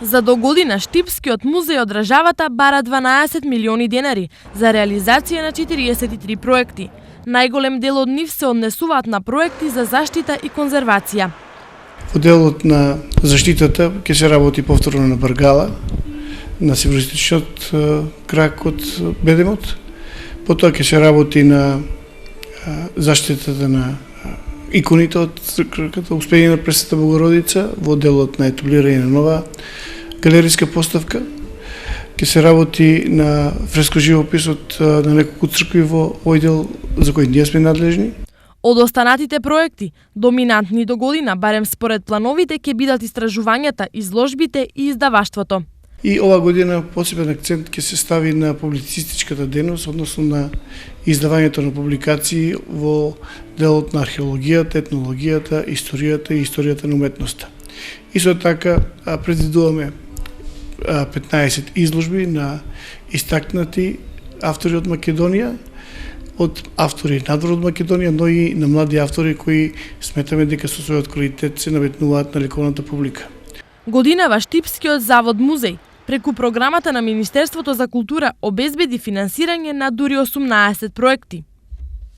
За до година Штипскиот музеј од државата бара 12 милиони денари за реализација на 43 проекти. Најголем дел од нив се однесуваат на проекти за заштита и конзервација. Во делот на заштитата ќе се работи повторно на Баргала, на североисточниот крак од Бедемот. Потоа ќе се работи на заштитата на иконите од црквата Успение на Пресвета Богородица во делот на етаблирање на нова галериска поставка. Ќе се работи на фреско живописот на неколку цркви во овој дел за кој ние сме надлежни. Од останатите проекти, доминантни до година, барем според плановите, ќе бидат истражувањата, изложбите и издаваштвото. И ова година посебен акцент ќе се стави на публицистичката дејност, односно на издавањето на публикации во делот на археологијата, етнологијата, историјата и историјата на уметноста. Исто така предвидуваме 15 изложби на истакнати автори од Македонија, од автори надвор од Македонија, но и на млади автори кои сметаме дека со својот квалитет се наметнуваат на лековната публика. Годинава Штипскиот завод музеј преку програмата на Министерството за култура обезбеди финансирање на дури 18 проекти.